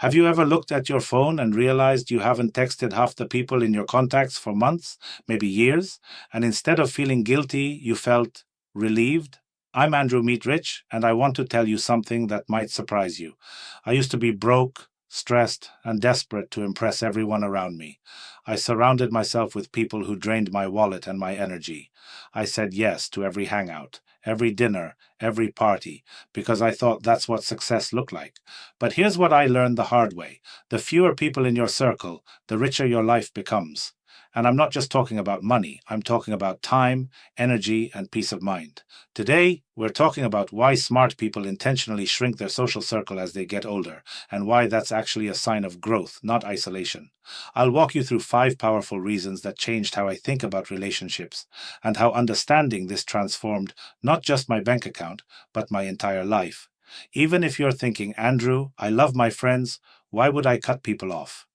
Have you ever looked at your phone and realized you haven't texted half the people in your contacts for months, maybe years, and instead of feeling guilty, you felt relieved? I'm Andrew Meet Rich, and I want to tell you something that might surprise you. I used to be broke, stressed, and desperate to impress everyone around me. I surrounded myself with people who drained my wallet and my energy. I said yes to every hangout, every dinner, every party, because I thought that's what success looked like. But here's what I learned the hard way. The fewer people in your circle, the richer your life becomes. And I'm not just talking about money, I'm talking about time, energy, and peace of mind. Today, we're talking about why smart people intentionally shrink their social circle as they get older, and why that's actually a sign of growth, not isolation. I'll walk you through 5 powerful reasons that changed how I think about relationships, and how understanding this transformed not just my bank account, but my entire life. Even if you're thinking, Andrew, I love my friends, why would I cut people off?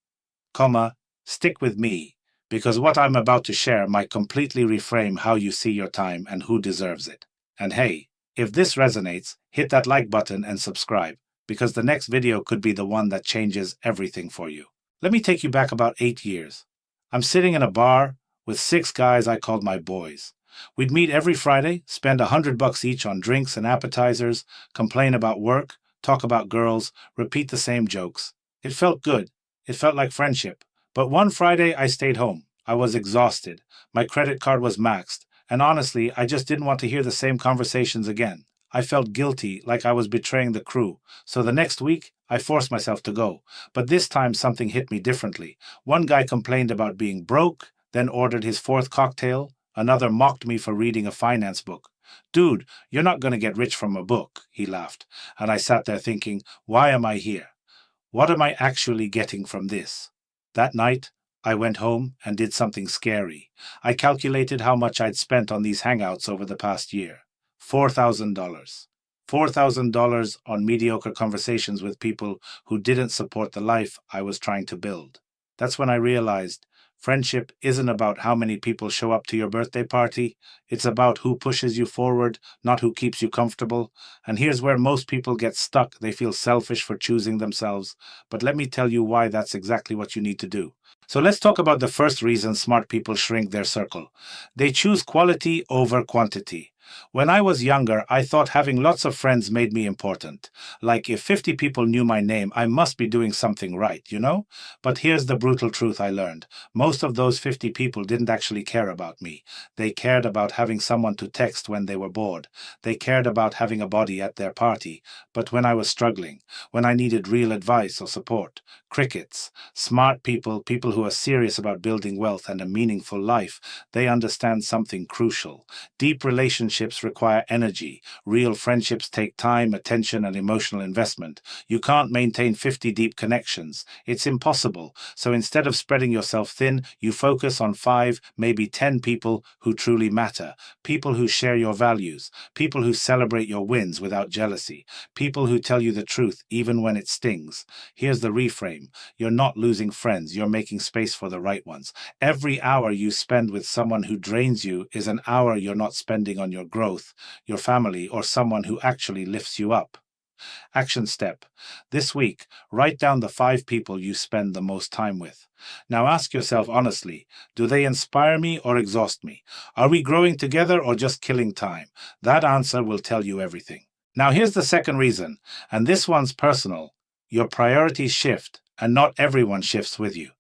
Comma, stick with me, because what I'm about to share might completely reframe how you see your time and who deserves it. And hey, if this resonates, hit that like button and subscribe, because the next video could be the one that changes everything for you. Let me take you back about 8 years. I'm sitting in a bar with 6 guys I called my boys. We'd meet every Friday, spend $100 each on drinks and appetizers, complain about work, talk about girls, repeat the same jokes. It felt good. It felt like friendship. But one Friday I stayed home. I was exhausted. My credit card was maxed. And honestly, I just didn't want to hear the same conversations again. I felt guilty, like I was betraying the crew. So the next week, I forced myself to go. But this time something hit me differently. One guy complained about being broke, then ordered his 4th cocktail. Another mocked me for reading a finance book. Dude, you're not going to get rich from a book, he laughed. And I sat there thinking, why am I here? What am I actually getting from this? That night, I went home and did something scary. I calculated how much I'd spent on these hangouts over the past year. $4,000. $4,000 on mediocre conversations with people who didn't support the life I was trying to build. That's when I realized friendship isn't about how many people show up to your birthday party. It's about who pushes you forward, not who keeps you comfortable. And here's where most people get stuck. They feel selfish for choosing themselves. But let me tell you why that's exactly what you need to do. So let's talk about the first reason smart people shrink their circle. They choose quality over quantity. When I was younger, I thought having lots of friends made me important. Like if 50 people knew my name, I must be doing something right, you know? But here's the brutal truth I learned. Most of those 50 people didn't actually care about me. They cared about having someone to text when they were bored. They cared about having a body at their party. But when I was struggling, when I needed real advice or support, crickets. Smart people, people who are serious about building wealth and a meaningful life, they understand something crucial. Deep relationships require energy. Real friendships take time, attention, and emotional investment. You can't maintain 50 deep connections. It's impossible. So instead of spreading yourself thin, you focus on 5, maybe 10 people who truly matter. People who share your values. People who celebrate your wins without jealousy. People who tell you the truth even when it stings. Here's the reframe. You're not losing friends. You're making space for the right ones. Every hour you spend with someone who drains you is an hour you're not spending on your growth, your family, or someone who actually lifts you up. Action step. This week, write down the 5 people you spend the most time with. Now ask yourself honestly, do they inspire me or exhaust me? Are we growing together or just killing time? That answer will tell you everything. Now here's the second reason, and this one's personal. Your priorities shift, and not everyone shifts with you.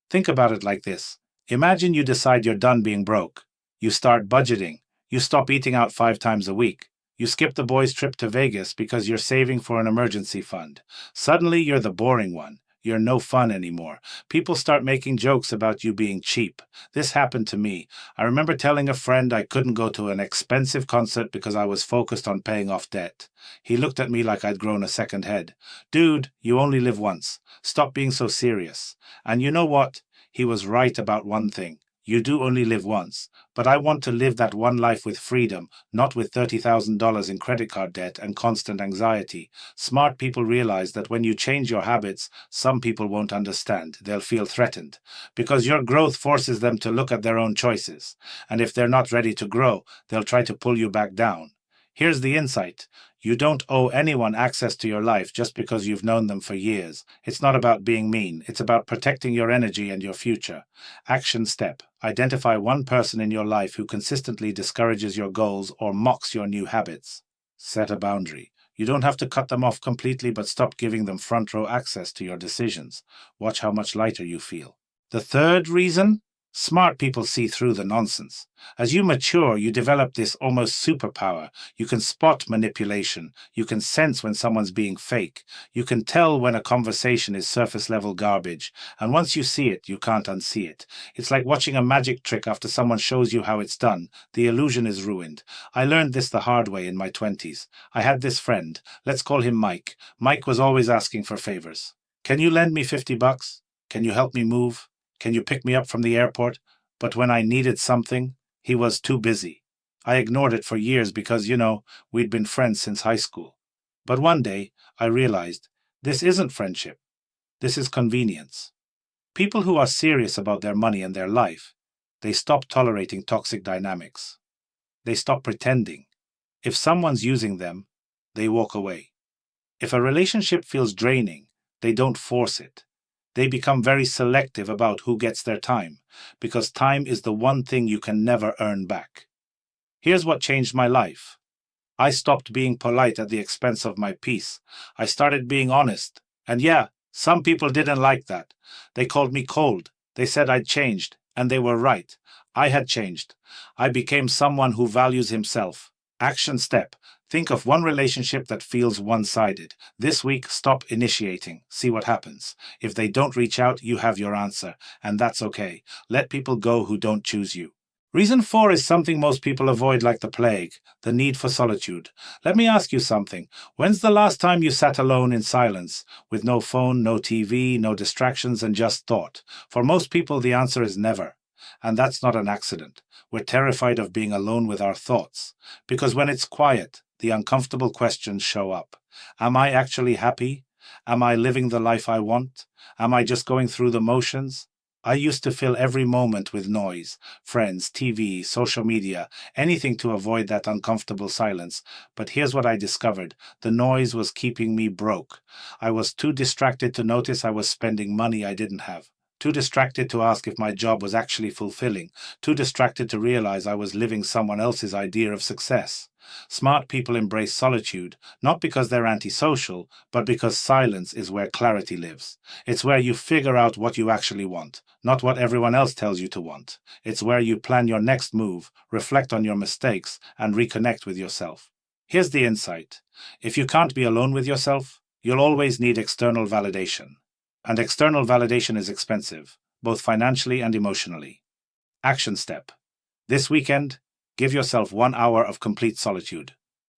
Think about it like this. Imagine you decide you're done being broke. You start budgeting. You stop eating out 5 times a week. You skip the boys' trip to Vegas because you're saving for an emergency fund. Suddenly, you're the boring one. You're no fun anymore. People start making jokes about you being cheap. This happened to me. I remember telling a friend I couldn't go to an expensive concert because I was focused on paying off debt. He looked at me like I'd grown a second head. Dude, you only live once. Stop being so serious. And you know what? He was right about one thing. You do only live once. But I want to live that one life with freedom, not with $30,000 in credit card debt and constant anxiety. Smart people realize that when you change your habits, some people won't understand. They'll feel threatened. Because your growth forces them to look at their own choices. And if they're not ready to grow, they'll try to pull you back down. Here's the insight. You don't owe anyone access to your life just because you've known them for years. It's not about being mean. It's about protecting your energy and your future. Action step. Identify one person in your life who consistently discourages your goals or mocks your new habits. Set a boundary. You don't have to cut them off completely, but stop giving them front row access to your decisions. Watch how much lighter you feel. The third reason? Smart people see through the nonsense. As you mature, you develop this almost superpower. You can spot manipulation. You can sense when someone's being fake. You can tell when a conversation is surface level garbage. And once you see it, you can't unsee it. It's like watching a magic trick after someone shows you how it's done. The illusion is ruined. I learned this the hard way in my 20s. I had this friend. Let's call him Mike. Mike was always asking for favors. Can you lend me $50? Can you help me move? Can you pick me up from the airport? But when I needed something, he was too busy. I ignored it for years because, we'd been friends since high school. But one day, I realized this isn't friendship. This is convenience. People who are serious about their money and their life, they stop tolerating toxic dynamics. They stop pretending. If someone's using them, they walk away. If a relationship feels draining, they don't force it. They become very selective about who gets their time, because time is the one thing you can never earn back. Here's what changed my life. I stopped being polite at the expense of my peace. I started being honest. And yeah, some people didn't like that. They called me cold. They said I'd changed, and they were right. I had changed. I became someone who values himself. Action step. Think of one relationship that feels one-sided. This week, stop initiating. See what happens. If they don't reach out, you have your answer, and that's okay. Let people go who don't choose you. Reason 4 is something most people avoid like the plague, the need for solitude. Let me ask you something. When's the last time you sat alone in silence, with no phone, no TV, no distractions, and just thought? For most people, the answer is never. And that's not an accident. We're terrified of being alone with our thoughts. Because when it's quiet, the uncomfortable questions show up. Am I actually happy? Am I living the life I want? Am I just going through the motions? I used to fill every moment with noise, friends, TV, social media, anything to avoid that uncomfortable silence. But here's what I discovered. The noise was keeping me broke. I was too distracted to notice I was spending money I didn't have. Too distracted to ask if my job was actually fulfilling. Too distracted to realize I was living someone else's idea of success. Smart people embrace solitude, not because they're antisocial, but because silence is where clarity lives. It's where you figure out what you actually want, not what everyone else tells you to want. It's where you plan your next move, reflect on your mistakes, and reconnect with yourself. Here's the insight. If you can't be alone with yourself, you'll always need external validation. And external validation is expensive, both financially and emotionally. Action step. This weekend, give yourself 1 hour of complete solitude.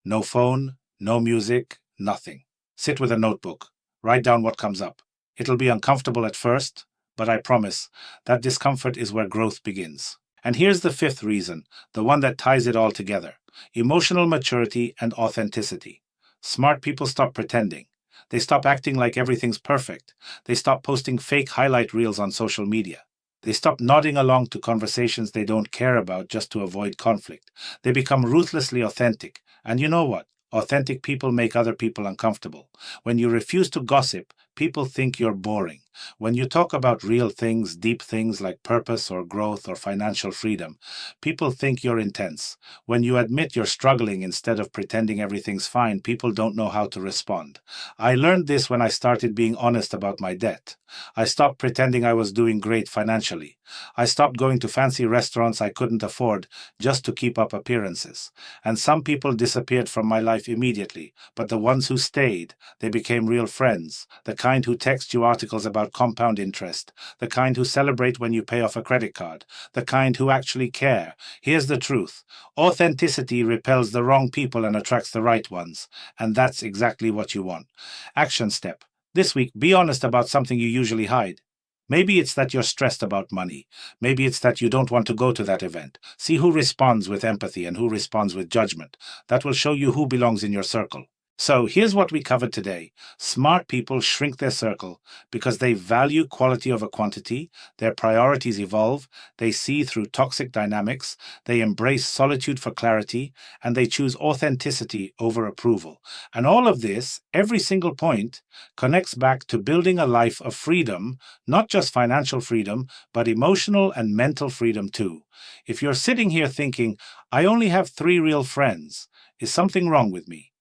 No phone, no music, nothing. Sit with a notebook. Write down what comes up. It'll be uncomfortable at first, but I promise that discomfort is where growth begins. And here's the 5th reason, the one that ties it all together. Emotional maturity and authenticity. Smart people stop pretending. They stop acting like everything's perfect. They stop posting fake highlight reels on social media. They stop nodding along to conversations they don't care about just to avoid conflict. They become ruthlessly authentic. And you know what? Authentic people make other people uncomfortable. When you refuse to gossip, people think you're boring. When you talk about real things, deep things like purpose or growth or financial freedom, people think you're intense. When you admit you're struggling instead of pretending everything's fine, people don't know how to respond. I learned this when I started being honest about my debt. I stopped pretending I was doing great financially. I stopped going to fancy restaurants I couldn't afford just to keep up appearances. And some people disappeared from my life immediately, but the ones who stayed, they became real friends, the kind who text you articles about compound interest, the kind who celebrate when you pay off a credit card, the kind who actually care. Here's the truth. Authenticity repels the wrong people and attracts the right ones, and that's exactly what you want. Action step. This week, be honest about something you usually hide. Maybe it's that you're stressed about money. Maybe it's that you don't want to go to that event. See who responds with empathy and who responds with judgment. That will show you who belongs in your circle. So here's what we covered today. Smart people shrink their circle because they value quality over quantity, their priorities evolve, they see through toxic dynamics, they embrace solitude for clarity, and they choose authenticity over approval. And all of this, every single point, connects back to building a life of freedom, not just financial freedom, but emotional and mental freedom too. If you're sitting here thinking, I only have 3 real friends, is something wrong with me?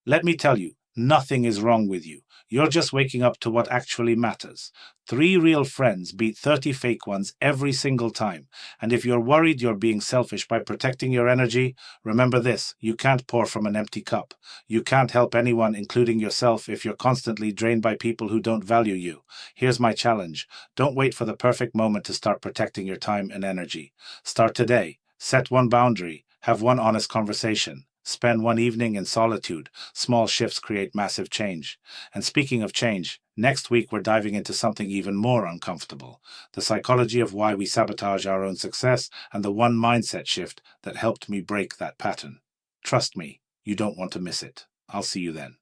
Let me tell you, nothing is wrong with you. You're just waking up to what actually matters. 3 real friends beat 30 fake ones every single time. And if you're worried you're being selfish by protecting your energy, remember this: you can't pour from an empty cup. You can't help anyone, including yourself, if you're constantly drained by people who don't value you. Here's my challenge: don't wait for the perfect moment to start protecting your time and energy. Start today. Set one boundary. Have one honest conversation. Spend one evening in solitude. Small shifts create massive change. And speaking of change, next week we're diving into something even more uncomfortable: the psychology of why we sabotage our own success and the one mindset shift that helped me break that pattern. Trust me, you don't want to miss it. I'll see you then.